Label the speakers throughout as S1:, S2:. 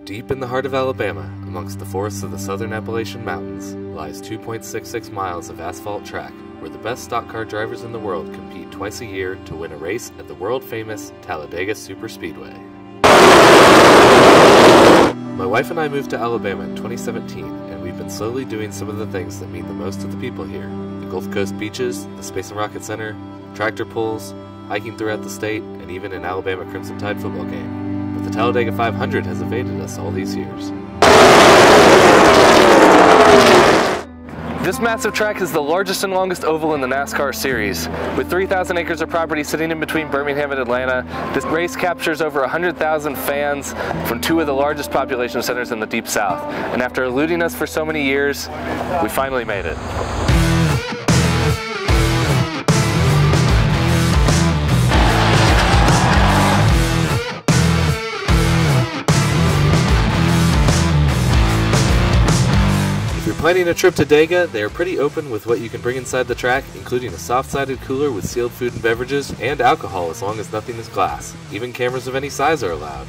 S1: Deep in the heart of Alabama, amongst the forests of the southern Appalachian Mountains, lies 2.66 miles of asphalt track where the best stock car drivers in the world compete twice a year to win a race at the world-famous Talladega Superspeedway. My wife and I moved to Alabama in 2017, and we've been slowly doing some of the things that mean the most to the people here. The Gulf Coast beaches, the Space and Rocket Center, tractor pulls, hiking throughout the state, and even an Alabama Crimson Tide football game. But the Talladega 500 has evaded us all these years. This massive track is the largest and longest oval in the NASCAR series. With 3,000 acres of property sitting in between Birmingham and Atlanta, this race captures over 100,000 fans from two of the largest population centers in the Deep South. And after eluding us for so many years, we finally made it. If you're planning a trip to Dega, they are pretty open with what you can bring inside the track, including a soft-sided cooler with sealed food and beverages, and alcohol as long as nothing is glass. Even cameras of any size are allowed.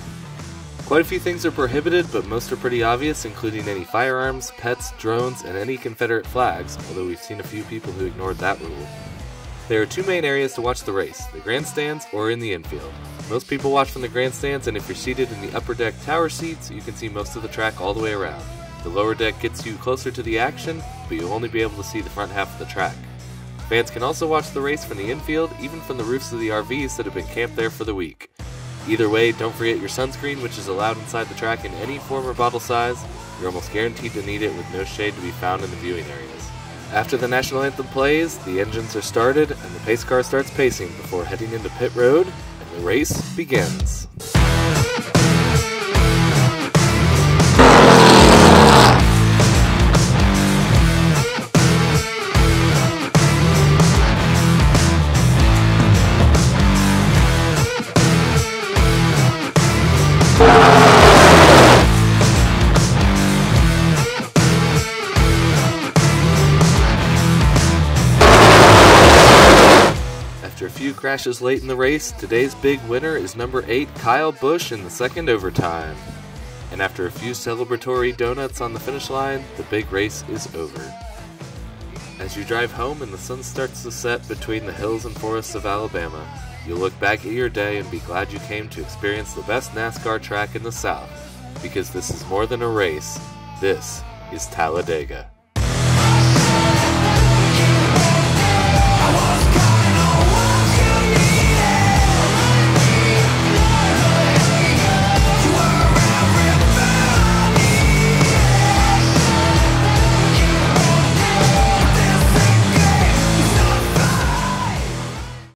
S1: Quite a few things are prohibited, but most are pretty obvious, including any firearms, pets, drones, and any Confederate flags, although we've seen a few people who ignored that rule. There are two main areas to watch the race, the grandstands or in the infield. Most people watch from the grandstands, and if you're seated in the upper deck tower seats, you can see most of the track all the way around. The lower deck gets you closer to the action, but you'll only be able to see the front half of the track. Fans can also watch the race from the infield, even from the roofs of the RVs that have been camped there for the week. Either way, don't forget your sunscreen, which is allowed inside the track in any form or bottle size. You're almost guaranteed to need it with no shade to be found in the viewing areas. After the national anthem plays, the engines are started, and the pace car starts pacing before heading into pit road, and the race begins. After a few crashes late in the race, today's big winner is number 8 Kyle Busch in the second overtime. And after a few celebratory donuts on the finish line, the big race is over. As you drive home and the sun starts to set between the hills and forests of Alabama, you'll look back at your day and be glad you came to experience the best NASCAR track in the South. Because this is more than a race, this is Talladega.